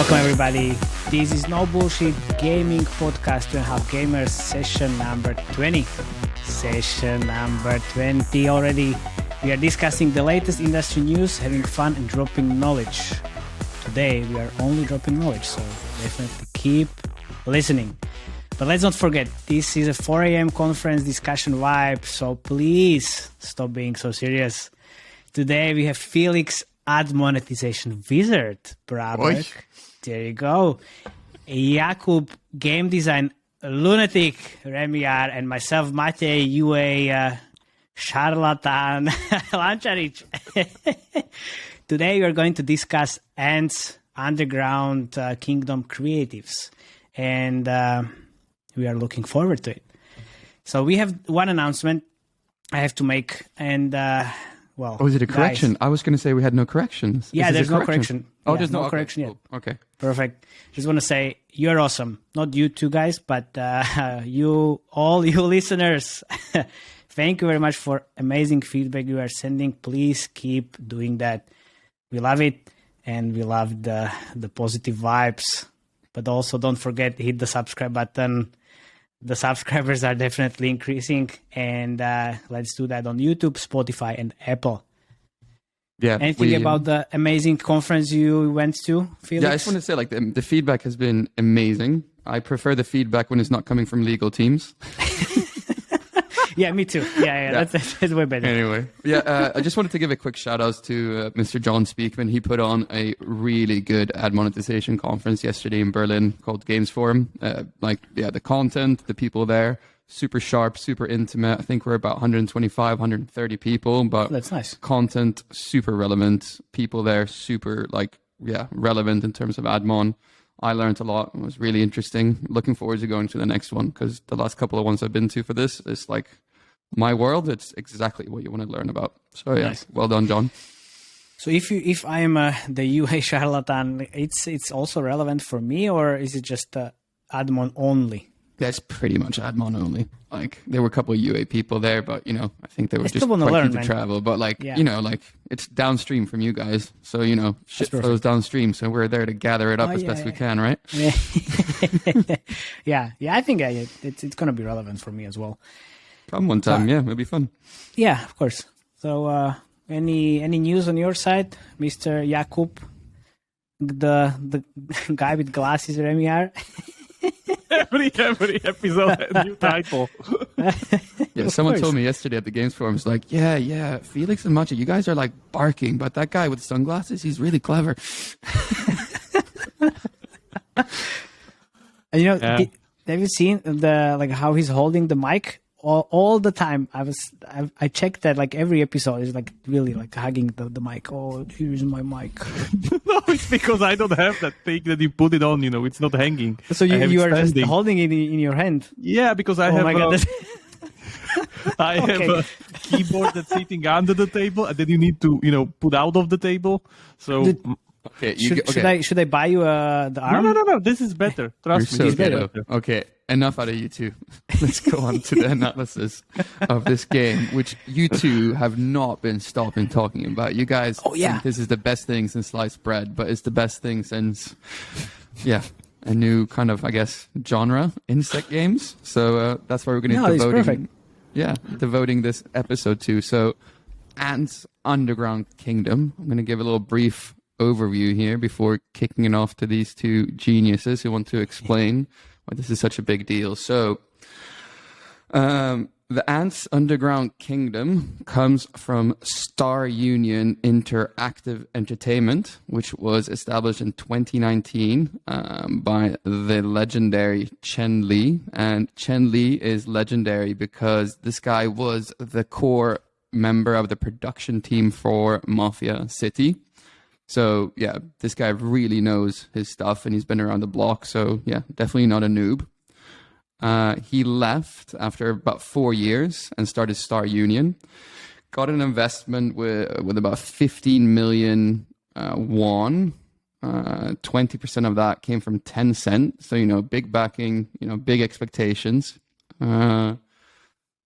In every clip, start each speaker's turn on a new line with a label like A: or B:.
A: Welcome everybody. This is No Bullshit Gaming Podcast 2.5 Gamers session number 20. Session number 20 already. We are discussing the latest industry news, having fun and dropping knowledge. Today we are only dropping knowledge, so definitely keep listening. But let's not forget, this is a 4 a.m. conference discussion vibe, so please stop being so serious. Today we have Felix, ad monetization wizard, Braberg. There you go. Jakub, game design lunatic, Remiar, and myself, Matej, UA charlatan, Lančarič. Today we are going to discuss Ants Underground Kingdom creatives, and we are looking forward to it. So we have one announcement I have to make, and well,
B: is it a correction?
A: Guys,
B: I was going to say we had no corrections.
A: Yeah, there's no correction.
B: Oh,
A: yeah,
B: there's no
A: correction yet.
B: Cool. Okay.
A: Perfect. Just want to say you're awesome. Not you two guys, but all you listeners. Thank you very much for amazing feedback you are sending. Please keep doing that. We love it, and we love the positive vibes. But also don't forget to hit the subscribe button. The subscribers are definitely increasing, and let's do that on YouTube, Spotify, and Apple.
B: Yeah.
A: Anything about the amazing conference you went to, Felix?
B: Yeah, I just want to say, like, the feedback has been amazing. I prefer the feedback when it's not coming from legal teams.
A: Yeah, me too. Yeah. That's way better.
B: Anyway, yeah, I just wanted to give a quick shout out to Mr. John Speakman. He put on a really good ad monetization conference yesterday in Berlin called Gamesforum. The content, the people there, super sharp, super intimate. I think we're about 125, 130 people, but
A: that's nice.
B: Content super relevant. People there super relevant in terms of admon. I learned a lot. It was really interesting. Looking forward to going to the next one, because the last couple of ones I've been to for this is like my world. It's exactly what you want to learn about. So yeah, nice. Well done, John.
A: So if I am the UA charlatan, it's also relevant for me, or is it just admon only?
B: That's pretty much admon only. Like, there were a couple of UA people there, but I think they were just quite keen to travel. But it's downstream from you guys, so shit flows downstream. So we're there to gather it up as best we can, right?
A: Yeah. I think it's gonna be relevant for me as well.
B: Come one time, it'll be fun.
A: Yeah, of course. So any news on your side, Mr. Jakub, the guy with glasses, Remiar?
C: Every episode, a new title.
B: Yeah, someone told me yesterday at the Gamesforum, it's like, yeah, Felix and Matej, you guys are like barking, but that guy with sunglasses, he's really clever.
A: Have you seen how he's holding the mic all the time? I checked that like every episode is like really like hugging the mic. Oh, here's my mic.
C: No, it's because I don't have that thing that you put it on. It's not hanging.
A: So you are just holding it in your hand.
C: Yeah, because I have.
A: My God.
C: I have a keyboard that's sitting under the table, and then you need to put out of the table. So.
A: Should I buy you the arm?
C: No. This is better. Trust me.
B: It's better. Okay, enough out of you two. Let's go on to the analysis of this game, which you two have not been stopping talking about. You guys think this is the best thing since sliced bread, but it's the best thing since, a new kind of, I guess, genre, insect games. So that's why we're going to devoting this episode to. So, Ants Underground Kingdom. I'm going to give a little brief overview here before kicking it off to these two geniuses who want to explain why this is such a big deal. So the Ants Underground Kingdom comes from StarUnion Interactive Entertainment, which was established in 2019 by the legendary Chen Li. And Chen Li is legendary because this guy was the core member of the production team for Mafia City. So, this guy really knows his stuff, and he's been around the block. So, definitely not a noob. He left after about 4 years and started StarUnion. Got an investment with about 15 million won. 20% of that came from Tencent. So, big backing, big expectations.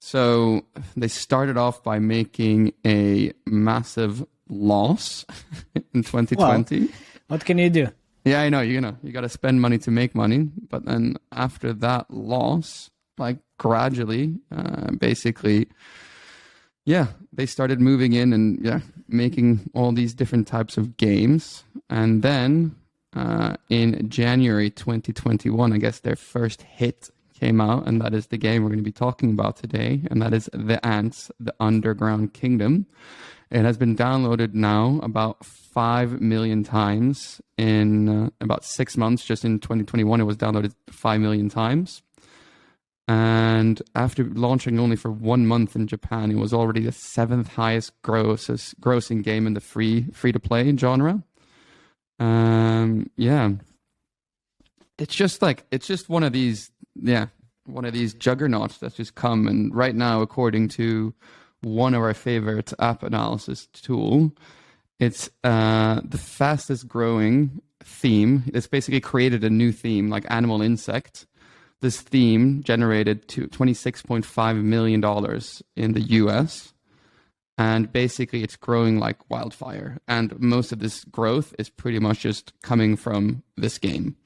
B: So they started off by making a massive loss in 2020.
A: Well, what can you do?
B: Yeah, I know. You got to spend money to make money. But then after that loss, like gradually, basically, they started moving in and making all these different types of games. And then in January 2021, I guess their first hit came out, and that is the game we're going to be talking about today, and that is The Ants, The Underground Kingdom. It has been downloaded now about 5 million times in about 6 months. Just in 2021, it was downloaded 5 million times. And after launching only for 1 month in Japan, it was already the 7th highest grossing game in the free-to-play genre. It's just one of these juggernauts that's just come. And right now, according to one of our favorite app analysis tool, it's the fastest growing theme. It's basically created a new theme, like animal insect. This theme generated $26.5 million in the US. And basically it's growing like wildfire. And most of this growth is pretty much just coming from this game.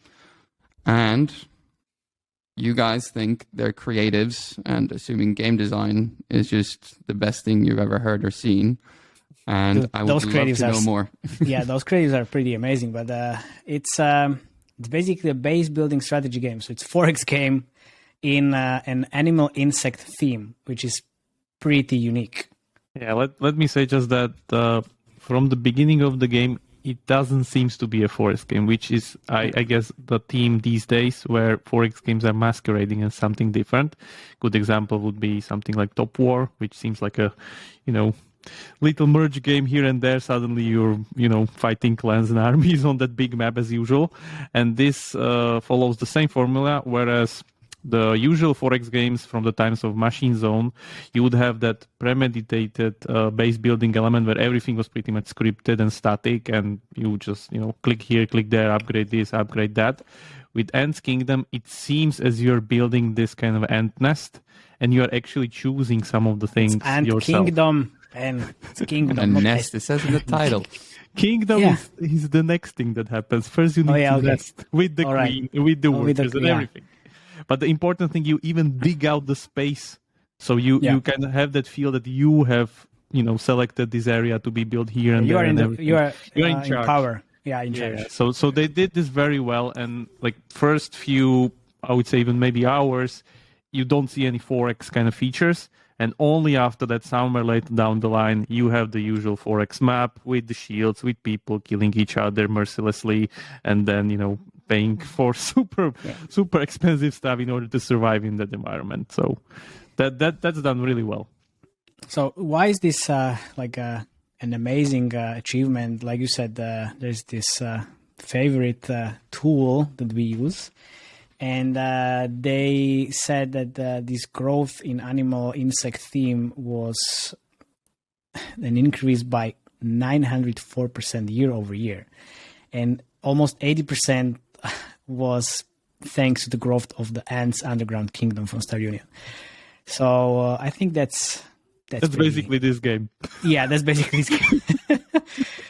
B: And you guys think they're creatives, and assuming game design is just the best thing you've ever heard or seen. And I would love to know more.
A: Yeah, those creatives are pretty amazing. But it's basically a base building strategy game. So it's 4X game in an animal insect theme, which is pretty unique.
C: Yeah, let me say just that from the beginning of the game, it doesn't seem to be a 4X game, which is, I guess, the theme these days where 4X games are masquerading as something different. Good example would be something like Top War, which seems like a, little merge game here and there. Suddenly you're, fighting clans and armies on that big map as usual. And this follows the same formula, whereas the usual 4X games from the times of Machine Zone, you would have that premeditated base building element where everything was pretty much scripted and static, and you just, click here, click there, upgrade this, upgrade that. With Ants Kingdom, it seems as you're building this kind of ant nest, and you're actually choosing some of the things yourself.
A: Kingdom and Kingdom.
B: And nest, it says in the title.
C: Kingdom is the next thing that happens. First you need to nest with the queen, with the workers and everything. But the important thing, you even dig out the space. So you kind of have that feel that you have, selected this area to be built here and there.
A: You are
C: in charge.
A: Power. Yeah, in charge.
C: Yeah. So they did this very well. And like first few, I would say even maybe hours, you don't see any 4X kind of features. And only after that, somewhere later down the line, you have the usual 4X map with the shields, with people killing each other mercilessly, and then, paying for super expensive stuff in order to survive in that environment. So that's done really well.
A: So why is this an amazing achievement? Like you said, there's this favorite tool that we use. And they said that this growth in animal insect theme was an increase by 904% year over year. And almost 80% was thanks to the growth of the Ants Underground Kingdom from StarUnion. So I think that's
C: basically this game.
A: Yeah, that's basically this game.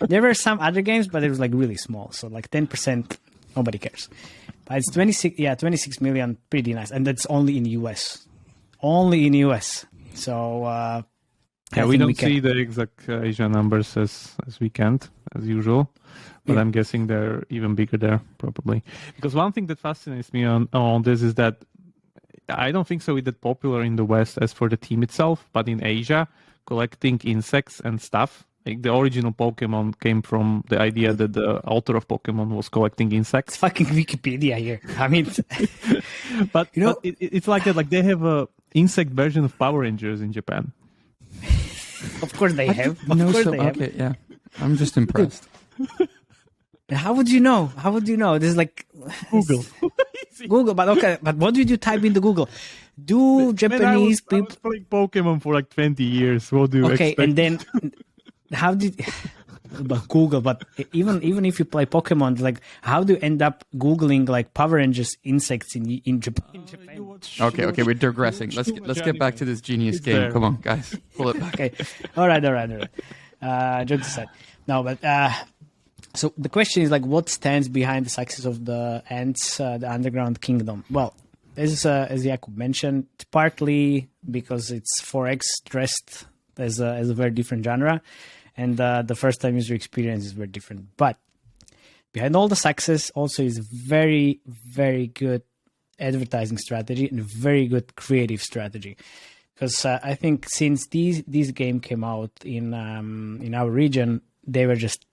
A: There were some other games, but it was like really small. So like 10%, nobody cares. But it's 26 million, pretty nice. And that's only in US. Only in US. So
C: we don't see the exact Asia numbers as we can't, as usual. But I'm guessing they're even bigger there, probably. Because one thing that fascinates me on this is that I don't think so it's that popular in the West as for the team itself, but in Asia, collecting insects and stuff, like the original Pokemon came from the idea that the author of Pokemon was collecting insects.
A: It's fucking Wikipedia here. I mean,
C: but it's like that. Like they have a insect version of Power Rangers in Japan.
A: Of course they have.
B: Okay, yeah. I'm just impressed.
A: How would you know? This is like
C: Google.
A: Google, but okay. But what did you type into Google? Do Japanese people? I was
C: playing Pokemon for like 20 years. What do you expect?
A: And then how did? But Google. But even if you play Pokemon, like how do you end up Googling like Power Rangers insects in Japan?
B: Okay, we're digressing. Let's get back to this genius game. There. Come on, guys, pull it back.
A: Okay, all right. Jokes aside. No, but So the question is like, what stands behind the success of the Ants, the Underground Kingdom? Well, as Jakub mentioned, partly because it's 4X dressed as a very different genre, and the first time user experience is very different. But behind all the success also is very, very good advertising strategy and very good creative strategy. Because I think since this game came out in our region, they were just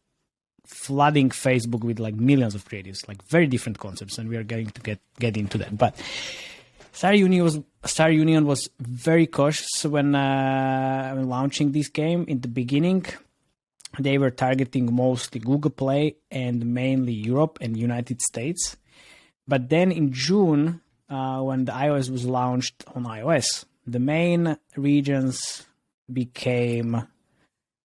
A: flooding Facebook with like millions of creatives, like very different concepts, and we are going to get into that. But StarUnion was very cautious when launching this game. In the beginning, they were targeting mostly Google Play and mainly Europe and United States. But then in June, when the iOS was launched on iOS, the main regions became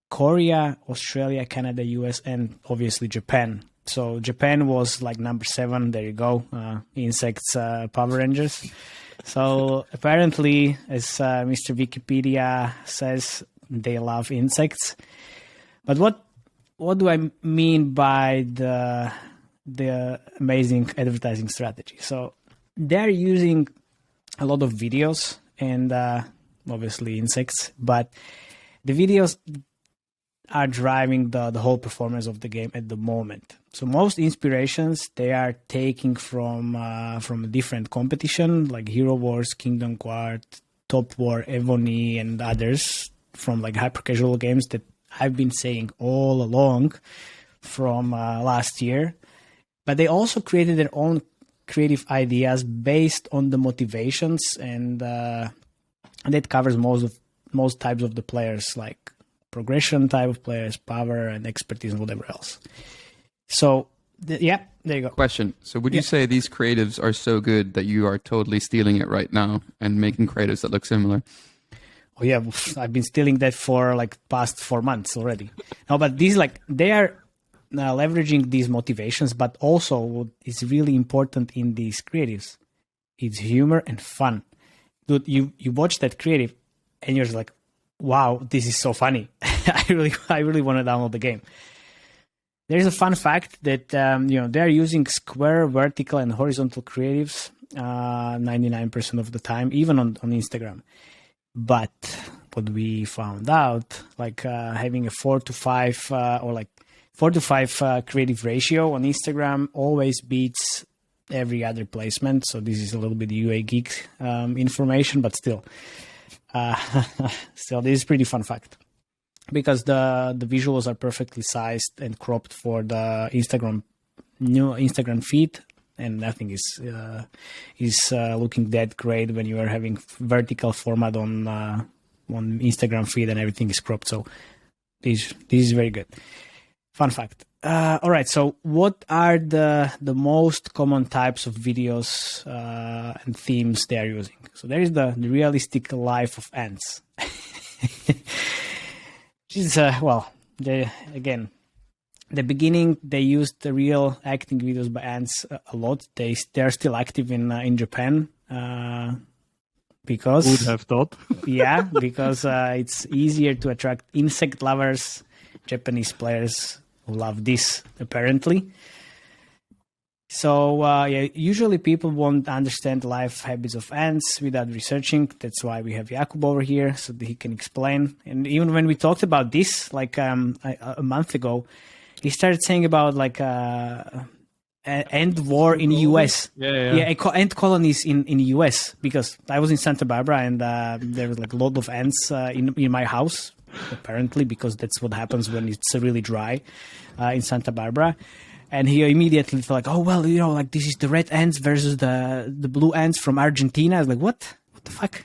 A: Korea, Australia, Canada, US, and obviously Japan. So Japan was like number 7. There you go. Insects, Power Rangers. So apparently, as Mr. Wikipedia says, they love insects. But what do I mean by the amazing advertising strategy? So they're using a lot of videos and obviously insects, but the videos are driving the whole performance of the game at the moment. So most inspirations they are taking from a different competition like Hero Wars, Kingdom Quart, Top War, Evony, and others from like Hypercasual games that I've been saying all along from last year. But they also created their own creative ideas based on the motivations, and that covers most types of the players, like progression type of players, power and expertise and whatever else. So there you go.
B: Question. So would you say these creatives are so good that you are totally stealing it right now and making creatives that look similar?
A: Oh yeah, I've been stealing that for like past 4 months already. No, but these they are leveraging these motivations, but also what is really important in these creatives, it's humor and fun. Dude, you watch that creative and you're just like, wow, this is so funny. I really want to download the game. There's a fun fact that they're using square, vertical, and horizontal creatives 99% of the time, even on Instagram. But what we found out, like having a 4 to 5 or like 4 to 5 creative ratio on Instagram always beats every other placement. So this is a little bit UA geek information, but still this is pretty fun fact, because the visuals are perfectly sized and cropped for the new Instagram feed, and nothing is looking that great when you are having vertical format on Instagram feed and everything is cropped. So this is very good. Fun fact. All right. So what are the most common types of videos and themes they are using? So there is the realistic life of ants. The beginning they used the real acting videos by ants a lot. They're still active in Japan because
C: would have thought.
A: Yeah, because it's easier to attract insect lovers. Japanese players who love this apparently. So usually people won't understand life habits of ants without researching. That's why we have Jakub over here so that he can explain. And even when we talked about this like a month ago, he started saying about like ant war in US. Ant colonies in US, because I was in Santa Barbara and there was like a lot of ants in my house apparently, because that's what happens when it's really dry in Santa Barbara. And he immediately thought like, oh, well, like this is the red ants versus the blue ants from Argentina. I was like, what the fuck?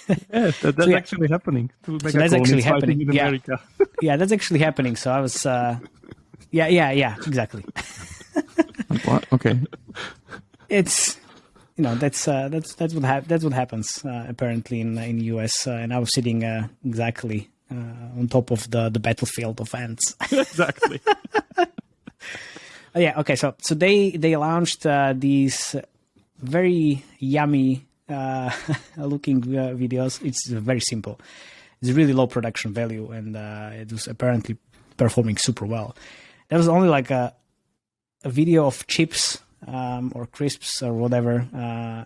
C: Yeah, that's actually happening.
A: So that's actually happening
C: in America.
A: Yeah, that's actually happening. So I was, yeah, exactly.
B: What? Okay.
A: It's, that's what happens apparently in US. And I was sitting exactly on top of the battlefield of ants.
C: Exactly.
A: Yeah. Okay. So they launched these very yummy looking videos. It's very simple. It's really low production value, and it was apparently performing super well. There was only like a video of chips or crisps or whatever,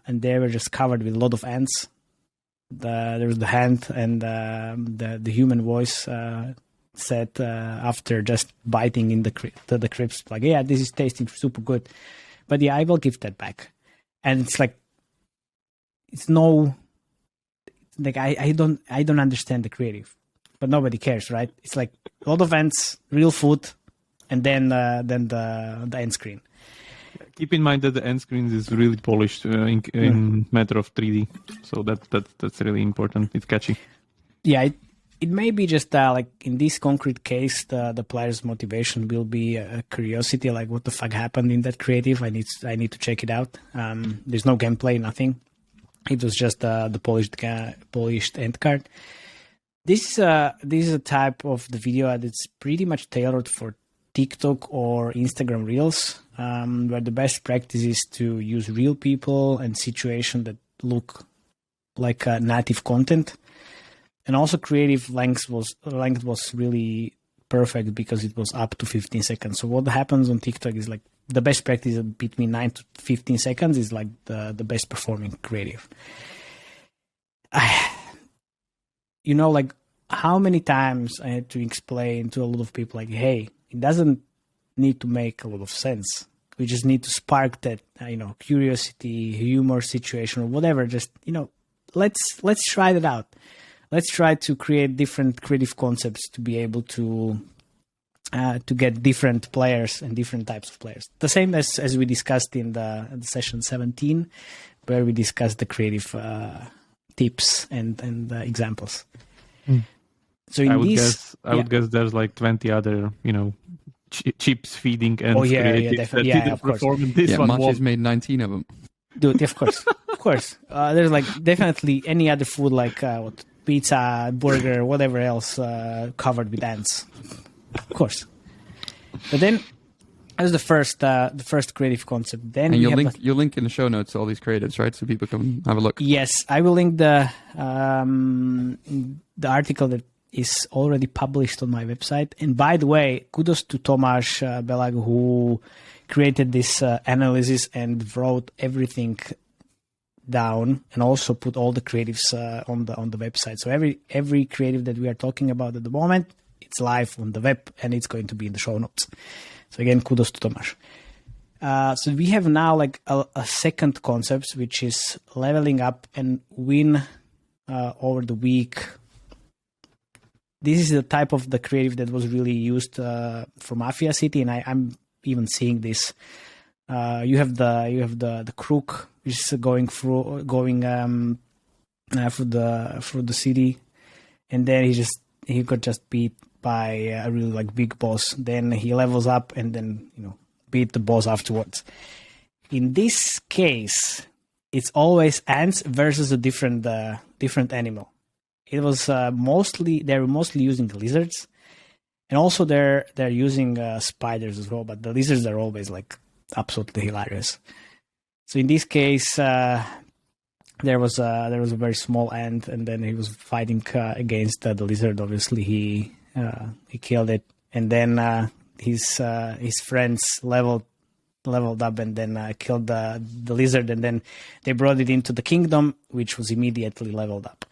A: and they were just covered with a lot of ants. There was the hand and the human voice said after just biting in the crisps, like, yeah, this is tasting super good, but yeah, I will give that back. And it's like, it's no, like I don't understand the creative, but nobody cares, right? It's like a lot of ants, real food, and then the end screen.
C: Keep in mind that the end screen is really polished in matter of 3D, so that's really important. It's catchy.
A: Yeah, it may be just like in this concrete case, the player's motivation will be a curiosity, like what the fuck happened in that creative. I need to check it out. There's no gameplay, nothing. It was just the polished end card. This is a type of the video that's pretty much tailored for TikTok or Instagram Reels, where the best practice is to use real people and situations that look like native content. And also creative length was really perfect because it was up to 15 seconds. So what happens on TikTok is like the best practice between 9 to 15 seconds is like the best performing creative. You know, like how many times I had to explain to a lot of people like, hey, it doesn't need to make a lot of sense. We just need to spark that, curiosity, humor situation or whatever. Just, let's try that out. Let's try to create different creative concepts to be able to get different players and different types of players. The same as we discussed in the session 17, where we discussed the creative tips and examples. So
C: I would guess there's like 20 other, chips feeding and
A: definitely. Yeah, of course.
B: Matej's made 19 of them.
A: Dude, of course. Of course. There's like definitely any other food like pizza, burger, whatever else covered with ants. Of course. But then as the first creative concept. Then
B: and you'll link in the show notes all these creatives, right? So people can have a look.
A: Yes, I will link the article that is already published on my website. And by the way, kudos to Tomáš Belag, who created this analysis and wrote everything down and also put all the creatives on the website. So every creative that we are talking about at the moment, it's live on the web and it's going to be in the show notes. So again, kudos to Tomáš. So we have now like a second concept, which is leveling up and win over the week. This is the type of the creative that was really used for Mafia City, and I'm even seeing this. You have the crook, which is going through the city, and then he got just beat by a really like big boss. Then he levels up and then beat the boss afterwards. In this case, it's always ants versus a different animal. It was they were mostly using the lizards, and also they're using spiders as well. But the lizards are always like absolutely hilarious. So in this case, there was a very small ant, and then he was fighting against the lizard. Obviously, he killed it, and then his friends leveled up and then killed the lizard, and then they brought it into the kingdom, which was immediately leveled up.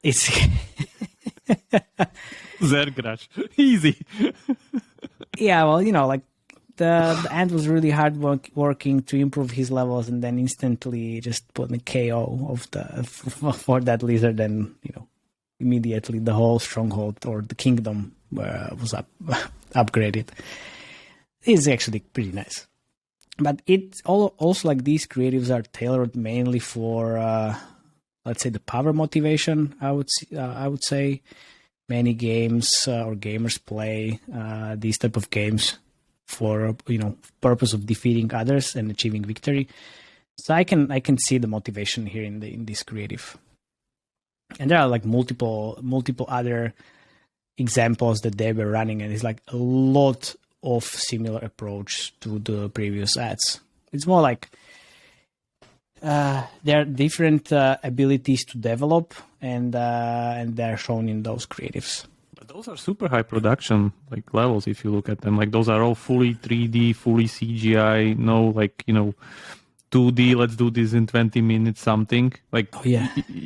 A: It's
C: Zergrash. Easy.
A: Yeah, well, like the ant was really hard working to improve his levels, and then instantly just put a KO for that lizard, and immediately the whole stronghold or the kingdom was upgraded. It's actually pretty nice, but it's also like these creatives are tailored mainly for let's say the power motivation. I would say many games or gamers play these type of games for purpose of defeating others and achieving victory. So I can see the motivation here in this creative, and there are like multiple other examples that they were running, and it's like a lot of similar approach to the previous ads. It's more like there are different abilities to develop, and they're shown in those creatives.
C: But those are super high production like levels if you look at them. Like those are all fully 3D, fully CGI, no 2D, let's do this in 20 minutes something. Like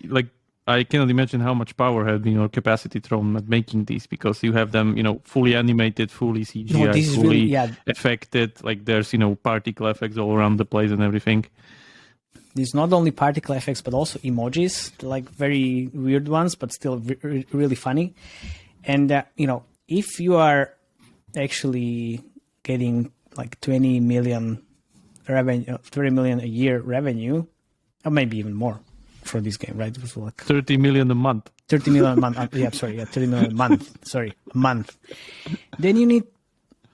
C: like I cannot imagine how much power had been or capacity thrown at making these, because you have them, fully animated, fully CGI, fully affected. Like there's, particle effects all around the place and everything.
A: There's not only particle effects, but also emojis, like very weird ones, but still really funny. And, if you are actually getting like 20 million a year revenue, or maybe even more for this game, right? It was like
C: 30 million a month.
A: 30 million a month. 30 million a month. A month. Then you need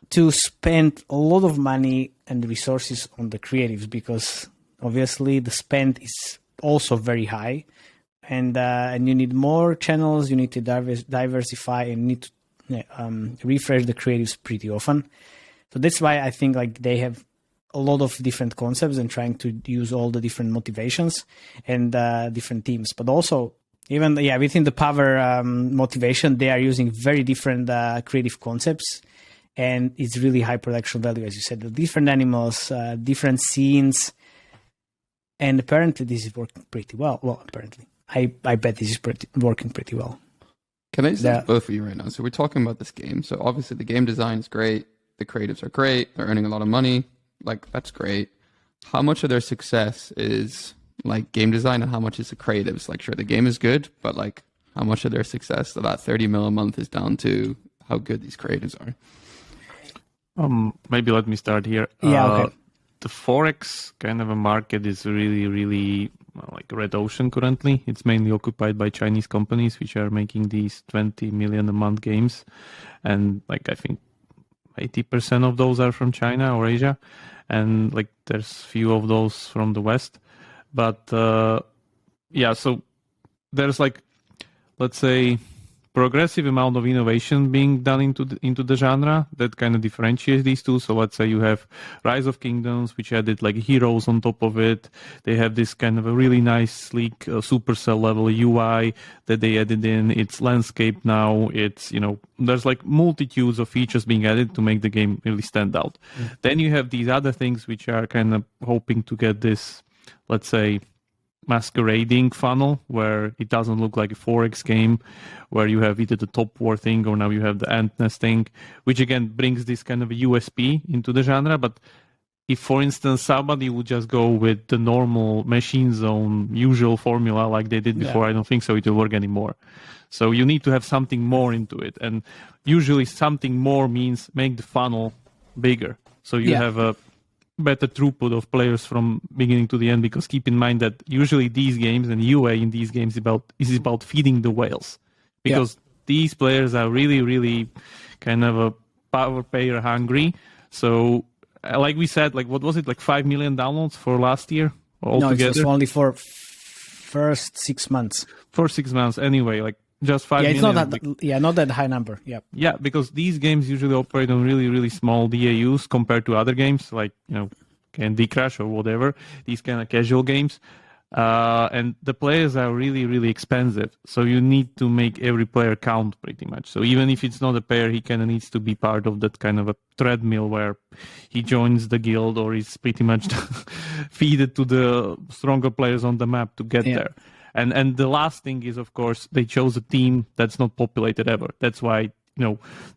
A: to spend a lot of money and resources on the creatives, because obviously the spend is also very high, and you need more channels. You need to diversify, and need to refresh the creatives pretty often. So that's why I think like they have a lot of different concepts and trying to use all the different motivations and different teams. But also even within the power motivation, they are using very different creative concepts, and it's really high production value, as you said. The different animals, different scenes, and apparently this is working pretty well. Well, apparently, I bet this is working pretty well.
B: Can I say both of you right now? So we're talking about this game. So obviously the game design is great. The creatives are great. They're earning a lot of money. Like, that's great. How much of their success is like game design, and how much is the creatives? Like, sure, the game is good, but like how much of their success, so that 30 mil a month, is down to how good these creatives are?
C: Maybe let me start here.
A: Okay.
C: The Forex kind of a market is really, really like red ocean currently. It's mainly occupied by Chinese companies, which are making these 20 million a month games. And like, I think 80% of those are from China or Asia. And like, there's few of those from the West. But so there's like, let's say, progressive amount of innovation being done into the genre that kind of differentiates these two. So let's say you have Rise of Kingdoms, which added like heroes on top of it. They have this kind of a really nice, sleek Supercell level UI that they added in. It's landscape now. It's, there's like multitudes of features being added to make the game really stand out. Mm-hmm. Then you have these other things which are kind of hoping to get this, let's say, masquerading funnel, where it doesn't look like a Forex game, where you have either the top war thing or now you have the ant nesting, which again brings this kind of a USP into the genre. But if, for instance, somebody would just go with the normal machine zone usual formula like they did before, I don't think so it will work anymore. So you need to have something more into it, and usually something more means make the funnel bigger, so you have a better throughput of players from beginning to the end. Because keep in mind that usually these games and UA in these games is about feeding the whales, because these players are really, really kind of a power payer hungry. So like we said, like what was it, like 5 million downloads for last year altogether?
A: No, it was only for first 6 months.
C: For 6 months anyway, like just 5 million.
A: It's not that high number.
C: Yeah, because these games usually operate on really, really small DAUs compared to other games like, Candy Crush or whatever, these kind of casual games. And the players are really, really expensive. So you need to make every player count pretty much. So even if it's not a pair, he kind of needs to be part of that kind of a treadmill where he joins the guild or is pretty much feeded to the stronger players on the map to get there. And the last thing is, of course, they chose a team that's not populated ever. That's why,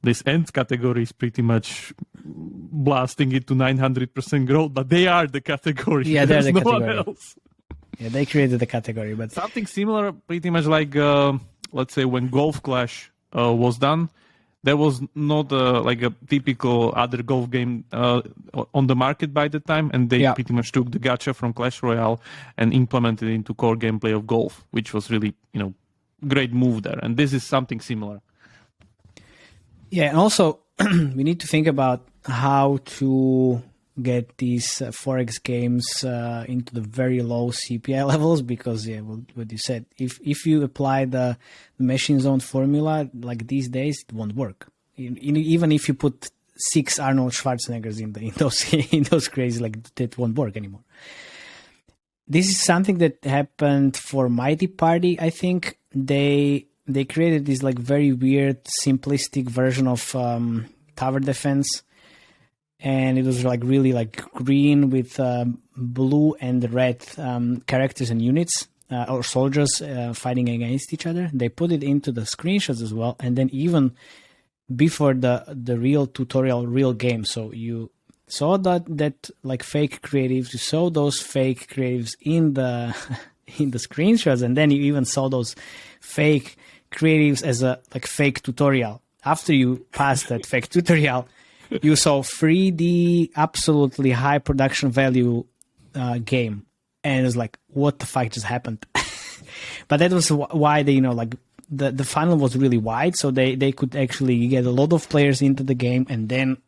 C: this Ents category is pretty much blasting it to 900% growth, but they are the category.
A: Yeah, they're the
C: no
A: category.
C: One else.
A: Yeah, they created the category. But
C: something similar, pretty much like, let's say, when Golf Clash was done, there was not like a typical other golf game on the market by the time, and they pretty much took the gacha from Clash Royale and implemented it into core gameplay of golf, which was really, great move there. And this is something similar.
A: Yeah, and also we need to think about how to get these Forex games into the very low CPI levels, because what you said, if you apply the machine zone formula like these days, it won't work. Even if you put 6 Arnold Schwarzeneggers in those crazy, like, that won't work anymore. This is something that happened for Mighty Party. I think they they created this like very weird, simplistic version of tower defense, and it was like really like green with blue and red characters and units or soldiers fighting against each other. They put it into the screenshots as well, and then even before the real tutorial, real game. So you saw that like fake creatives, you saw those fake creatives in the in the screenshots, and then you even saw those fake creatives as a like fake tutorial. After you passed that fake tutorial, you saw 3D, absolutely high production value game, and it was like, what the fuck just happened? But that was why they, like the funnel was really wide, so they could actually get a lot of players into the game and then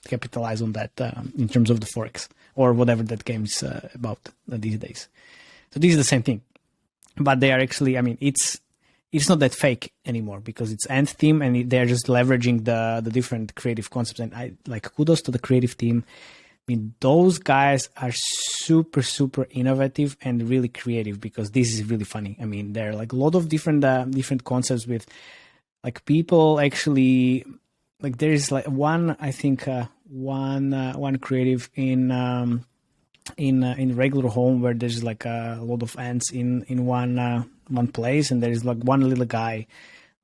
A: capitalize on that in terms of the Forex or whatever that game is about these days. So this is the same thing, but they are actually, I mean, it's not that fake anymore because it's Ant team and they're just leveraging the different creative concepts. And I like kudos to the creative team. I mean, those guys are super, super innovative and really creative because this is really funny. I mean, there are like a lot of different concepts with like people actually, like there is like one, I think one creative in regular home where there's like a lot of ants in one place, and there's like one little guy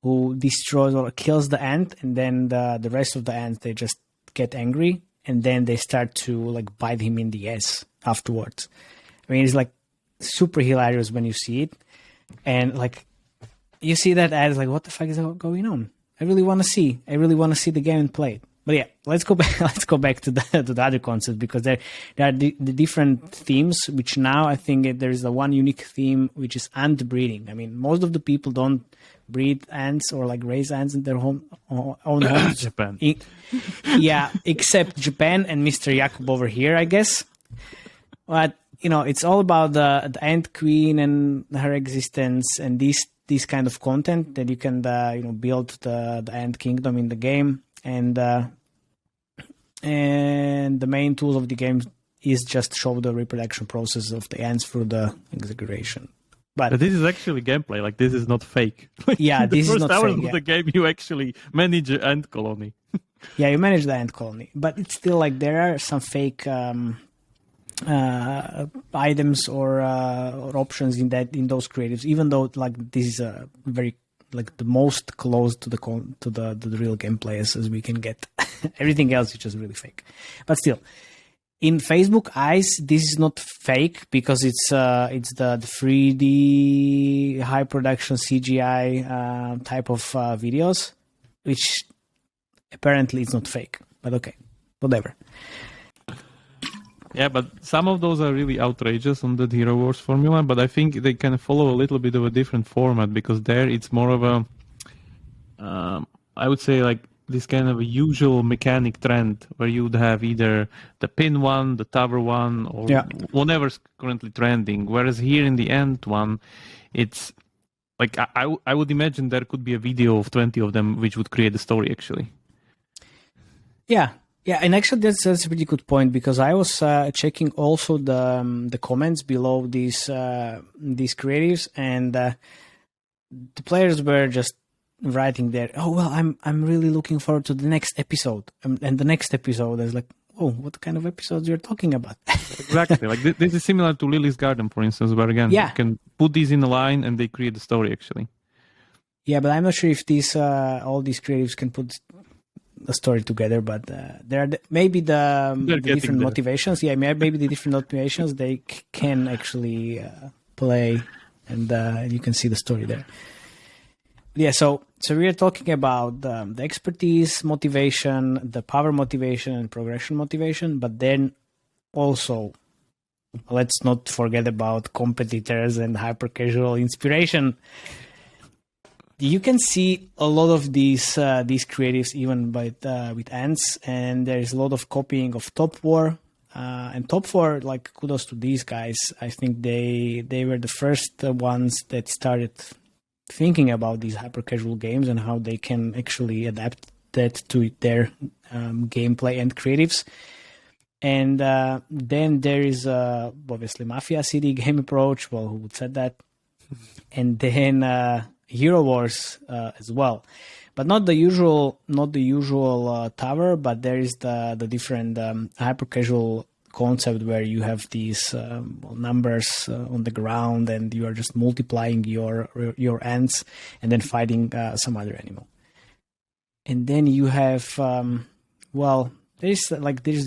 A: who destroys or kills the ant, and then the rest of the ants, they just get angry and then they start to like bite him in the ass afterwards. I mean, it's like super hilarious when you see it, and like you see that ad, like what the fuck is going on? I really want to see the game and play it. But yeah, let's go back to the other concepts, because there are the different themes, which now I think there is the one unique theme, which is ant breeding. I mean, most of the people don't breed ants or like raise ants in their own homes.
C: Japan.
A: Yeah, except Japan and Mr. Jakub over here, I guess. But it's all about the ant queen and her existence and this kind of content that you can build the ant kingdom in the game. And the main tool of the game is just show the reproduction process of the ants through the exaggeration. But
C: this is actually gameplay. Like, this is not fake. Like,
A: yeah, this is not fake.
C: The first hours of the game, you actually manage an ant colony.
A: Yeah, you manage the ant colony, but it's still like there are some fake items or options in those creatives. Even though like this is a very like the most close to the real gameplay as we can get. Everything else is just really fake. But still, in Facebook eyes, this is not fake because it's the 3D high production CGI type of videos, which apparently it's not fake. But okay, whatever.
C: Yeah, but some of those are really outrageous on the Hero Wars formula, but I think they can follow a little bit of a different format, because there it's more of a, I would say like this kind of a usual mechanic trend where you'd have either the pin one, the tower one, or whatever's currently trending. Whereas here in the end one, it's like I would imagine there could be a video of 20 of them which would create a story actually.
A: Yeah. Yeah, and actually that's a pretty good point, because I was checking also the comments below these creatives, and the players were just writing there, oh well, I'm really looking forward to the next episode, and the next episode is like, oh, what kind of episodes you're talking about?
C: Exactly, like this is similar to Lily's Garden, for instance, where again you can put these in a line and they create a story actually. Yeah,
A: but I'm not sure if these all these creatives can put the story together, but there are maybe the different motivations. Yeah, maybe the different motivations they can actually play, and you can see the story there. Yeah, so we are talking about the expertise motivation, the power motivation, and progression motivation, but then also let's not forget about competitors and hyper-casual inspiration. You can see a lot of these creatives even with ants, and there's a lot of copying of Top War. And Top War, like kudos to these guys. I think they were the first ones that started thinking about these hyper-casual games and how they can actually adapt that to their gameplay and creatives. And then there is obviously Mafia City game approach. Well, who would say that? And then Hero Wars as well, but not the usual tower. But there is the different hyper-casual concept where you have these numbers on the ground, and you are just multiplying your ants and then fighting some other animal. And then you have there's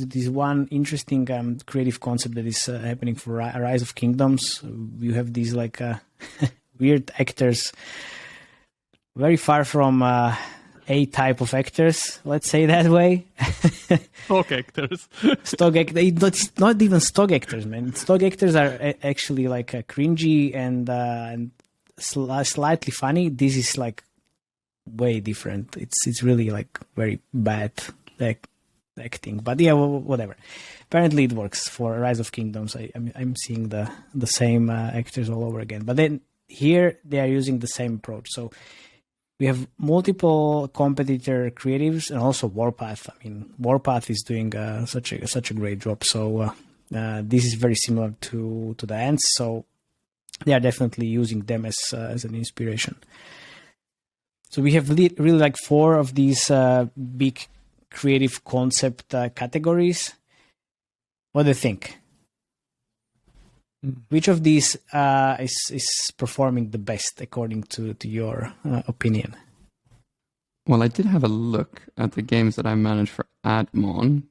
A: this one interesting creative concept that is happening for Rise of Kingdoms. You have these like weird actors, very far from a type of actors, let's say that way.
C: Stock actors.
A: It's not even stock actors, man. Stock actors are actually like cringy and slightly funny. This is like way different. It's really like very bad acting, but yeah, whatever. Apparently it works for Rise of Kingdoms. I'm seeing the same actors all over again, but then here they are using the same approach. So we have multiple competitor creatives and also Warpath. I mean, Warpath is doing such a great job. So this is very similar to the Ants. So they are definitely using them as an inspiration. So we have really like 4 of these big creative concept categories. What do you think? Which of these is performing the best according to your opinion?
B: Well, I did have a look at the games that I managed for Admon,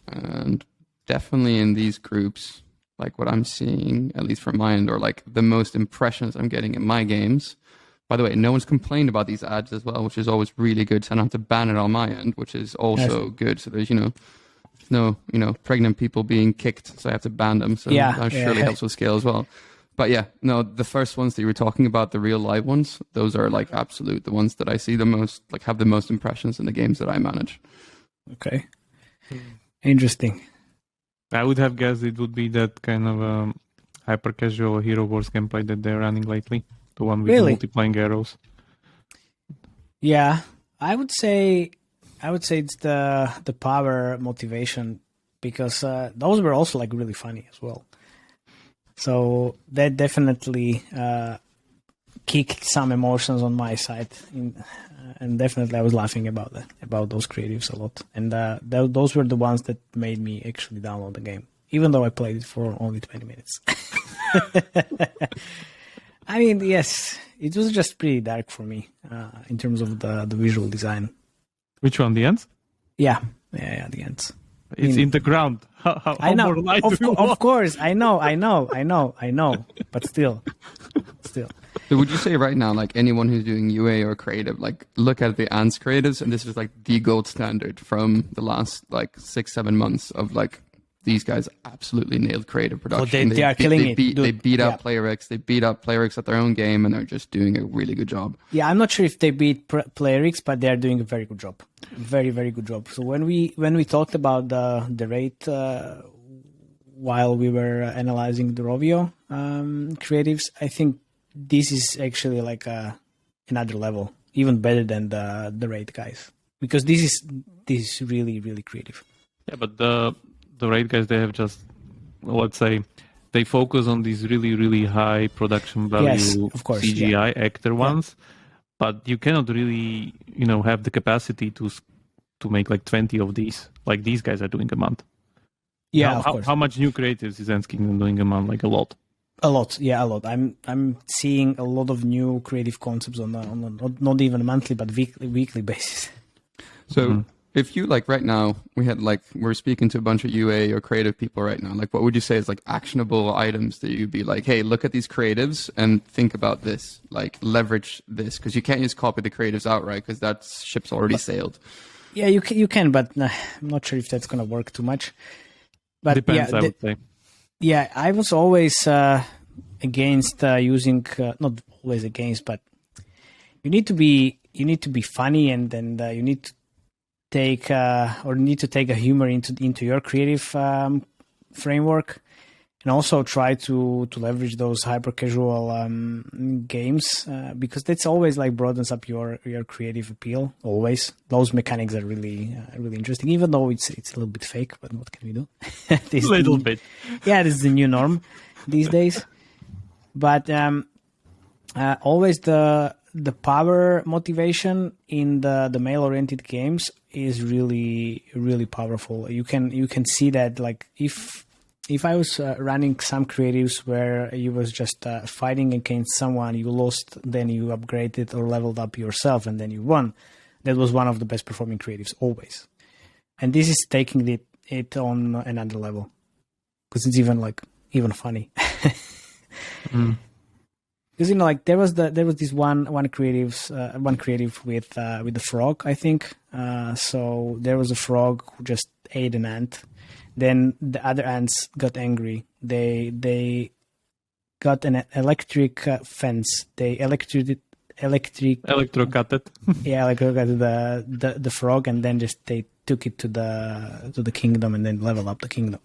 B: and definitely in these groups, like what I'm seeing, at least from my end, or like the most impressions I'm getting in my games. By the way, no one's complained about these ads as well, which is always really good. So I don't have to ban it on my end, which is also good. So there's, no, pregnant people being kicked, so I have to ban them. So that surely helps with scale as well. But yeah, no, the first ones that you were talking about, the real live ones, those are like absolute, the ones that I see the most, like have the most impressions in the games that I manage.
A: Okay. Interesting.
C: I would have guessed it would be that kind of hyper-casual Hero Wars gameplay that they're running lately. The one with the multiplying arrows.
A: Yeah, I would say it's the power motivation, because those were also like really funny as well. So that definitely kicked some emotions on my side, and definitely I was laughing about those creatives a lot. And those were the ones that made me actually download the game, even though I played it for only 20 minutes. I mean, yes, it was just pretty dark for me in terms of the visual design.
C: Which one, the Ants?
A: Yeah, the Ants.
C: It's in the ground. How
A: I know,
C: more light
A: of course, I know, but still.
B: So would you say right now, like anyone who's doing UA or creative, like look at the Ants creatives, and this is like the gold standard from the last like 6-7 months of like, these guys absolutely nailed creative production.
A: They are killing it.
C: They
B: beat up PlayerX. They beat up PlayerX at their own game, and they're just doing a really good job.
A: Yeah, I'm not sure if they beat PlayerX, but they are doing a very good job. Very, very good job. So when we talked about the rate while we were analyzing the Rovio creatives, I think this is actually like another level, even better than the rate guys, because this is really, really creative.
C: Yeah, but the Raid guys, they have just, let's say, they focus on these really, really high production value
A: of course,
C: CGI actor ones, but you cannot really, have the capacity to make like 20 of these, like these guys are doing a month.
A: Yeah, of course.
C: How much new creatives is Ants Kingdom doing a month? Like a lot.
A: A lot. I'm seeing a lot of new creative concepts on not even monthly, but weekly basis.
B: So. If you like right now, we're speaking to a bunch of UA or creative people right now. Like, what would you say is like actionable items that you'd be like, hey, look at these creatives and think about this, like leverage this, because you can't just copy the creatives outright because that ship's already sailed. Yeah,
A: you can, but I'm not sure if that's gonna work too much. But
C: depends, I would say.
A: Yeah, I was always against using, not always against, but you need to be funny, and then you need to take a humor into your creative framework, and also try to leverage those hyper casual games, because that's always like broadens up your creative appeal. Always, those mechanics are really really interesting, even though it's a little bit fake. But what can we do?
C: Bit.
A: Yeah, this is the new norm these days. But always the the power motivation in the male-oriented games is really, really powerful. You can see that, like, if I was running some creatives where you was just fighting against someone, you lost, then you upgraded or leveled up yourself, and then you won. That was one of the best performing creatives always. And this is taking it on another level, because it's even funny. Because like there was this one creative with the frog, I think. So there was a frog who just ate an ant. Then the other ants got angry. They got an electric fence. They electrocuted. Yeah, electrocuted the frog, and then just they took it to the kingdom and then level up the kingdom.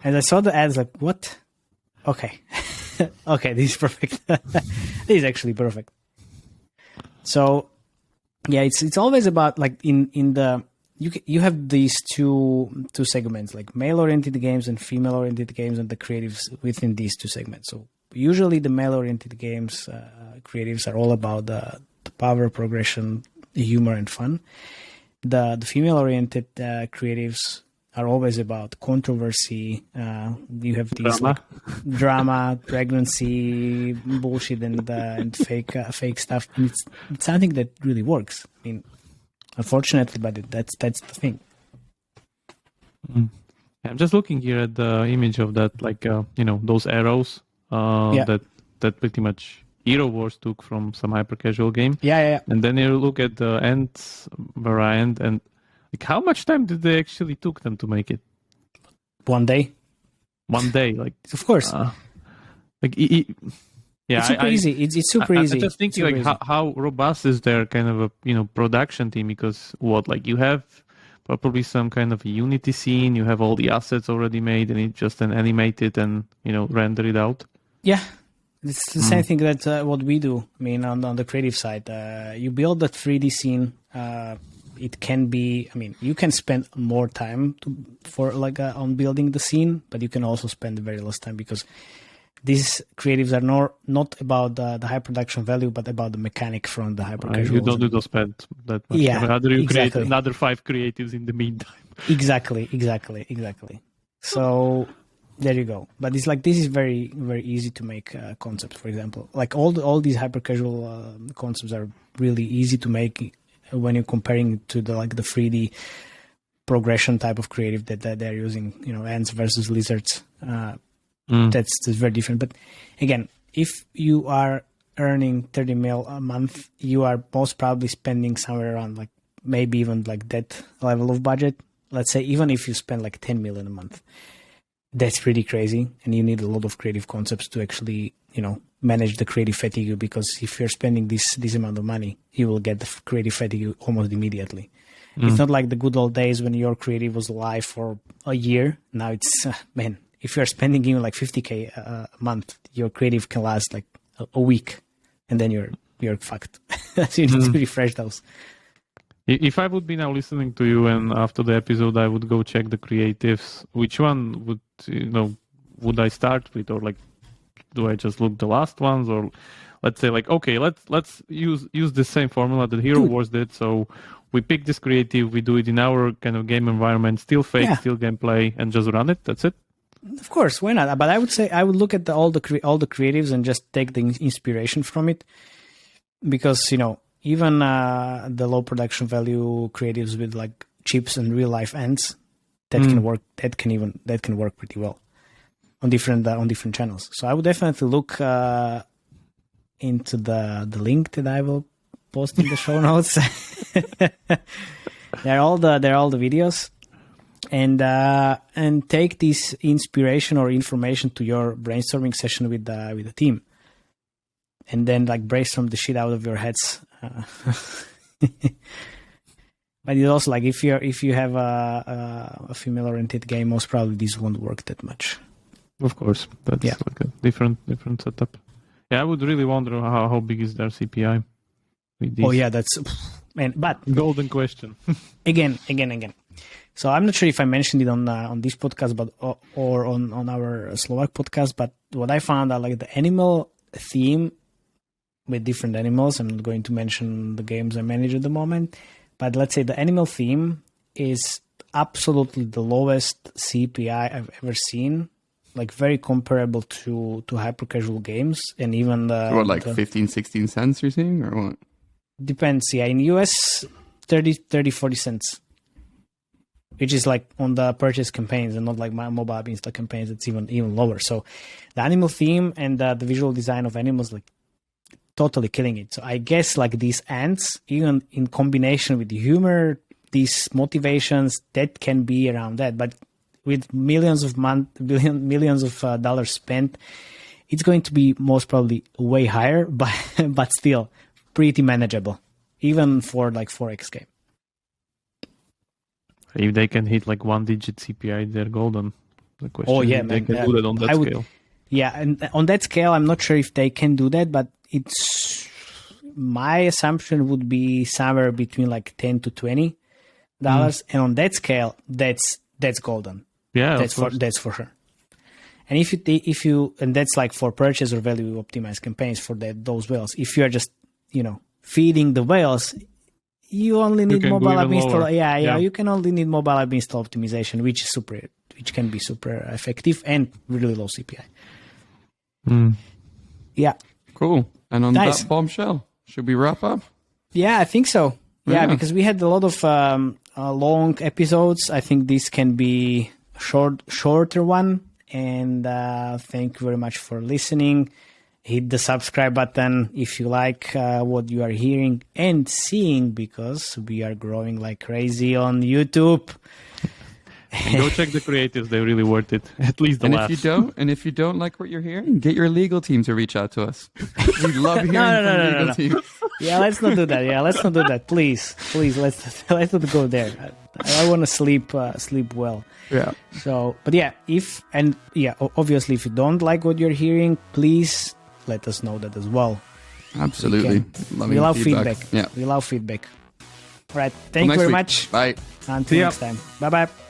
A: And I saw the ads like, what? Okay. Okay, this is perfect. This is actually perfect. So yeah, it's always about, like, in the you have these two segments, like male-oriented games and female-oriented games, and the creatives within these two segments. So usually the male-oriented games creatives are all about the power, progression, humor, and fun. The female-oriented creatives are always about controversy. You have these drama, pregnancy, bullshit, and fake stuff. And it's something that really works. I mean, unfortunately, but that's the thing.
C: I'm just looking here at the image of that, like those arrows that pretty much Hero Wars took from some hyper-casual game.
A: Yeah.
C: And then you look at the ant variant, and like, how much time did they actually took them to make it?
A: 1 day.
C: 1 day, like,
A: of course.
C: It's
A: super easy. It's super easy.
C: I'm just thinking, like, how robust is their kind of a production team? Because you have probably some kind of a Unity scene. You have all the assets already made, and it just then animate it and render it out.
A: Yeah, it's the same thing that what we do. I mean, on the creative side, you build that 3D scene. It can be, I mean, you can spend more time on building the scene, but you can also spend very less time, because these creatives are not about the high production value, but about the mechanic from the hyper-casual.
C: You don't need to spend that much.
A: Yeah,
C: rather you
A: exactly.
C: create another 5 creatives in the meantime.
A: Exactly. So there you go. But it's like, this is very, very easy to make concepts. For example, like all these hyper-casual concepts are really easy to make when you're comparing to the 3D progression type of creative that they're using, ants versus lizards. That's very different. But again, if you are earning 30 mil a month, you are most probably spending somewhere around maybe even that level of budget. Let's say even if you spend 10 million a month, that's pretty crazy. And you need a lot of creative concepts to actually, manage the creative fatigue, because if you're spending this amount of money, you will get the creative fatigue almost immediately. It's not like the good old days when your creative was live for a year. Now it's, if you're spending even 50K a month, your creative can last a week, and then you're fucked. So you need to refresh those.
C: If I would be now listening to you, and after the episode I would go check the creatives, which one would I start with, or do I just look the last ones, or let's say okay, let's use the same formula that Hero Wars did. So we pick this creative, we do it in our kind of game environment, still fake, still gameplay, and just run it. That's it.
A: Of course, why not? But I would say I would look at all the creatives and just take the inspiration from it, because even the low production value creatives with chips and real life ants that can work. That can work pretty well on different channels. So I would definitely look into the link that I will post in the show notes. They're all the videos. And take this inspiration or information to your brainstorming session with the team, and then brainstorm the shit out of your heads. But it's also if you have a female-oriented game, most probably this won't work that much.
C: Of course, that's a different setup. Yeah, I would really wonder how big is their CPI with these.
A: Oh yeah, that's but
C: golden question.
A: again. So I'm not sure if I mentioned it on this podcast, but or on our Slovak podcast. But what I found out, the animal theme with different animals. I'm not going to mention the games I manage at the moment, but let's say the animal theme is absolutely the lowest CPI I've ever seen. Like very comparable to hyper-casual games, and even the
B: 15, 16 cents you're seeing, or what?
A: Depends. Yeah, in US, 40 cents. Which is like on the purchase campaigns and not like my mobile app install campaigns. It's even lower. So the animal theme and the visual design of animals, like totally killing it. So I guess like these ants, even in combination with the humor, these motivations, that can be around that. But with millions of dollars spent, it's going to be most probably way higher, but still pretty manageable, even for like 4X game.
C: If they can hit like 1-digit CPI, they're golden. The question is they can do that on that scale.
A: Yeah, and on that scale, I'm not sure if they can do that, but it's my assumption would be somewhere between like $10 to $20, and on that scale, that's golden.
C: Yeah,
A: that's for sure. And if you and that's like for purchase or value optimized campaigns for those whales. If you are just feeding the whales, you only need mobile app install. Yeah, you can only need mobile app install optimization, which can be super effective and really low CPI. Yeah.
B: Cool. And on that bombshell, should we wrap up?
A: Yeah, I think so. Yeah, because we had a lot of long episodes. I think this can be shorter one. And thank you very much for listening. Hit the subscribe button if you like what you are hearing and seeing, because we are growing like crazy on YouTube.
C: And go check the creatives; they're really worth it. At least the laughs.
B: If you don't like what you're hearing, get your legal team to reach out to us. We love hearing from legal teams.
A: Yeah, let's not do that. Yeah, let's not do that. Please, let's not go there. I want to sleep well.
B: Yeah.
A: So, but yeah, obviously, if you don't like what you're hearing, please let us know that as well.
B: Absolutely.
A: We love feedback. Yeah. We love feedback. All right. Thank you very much.
B: Bye.
A: Until next time. Bye-bye.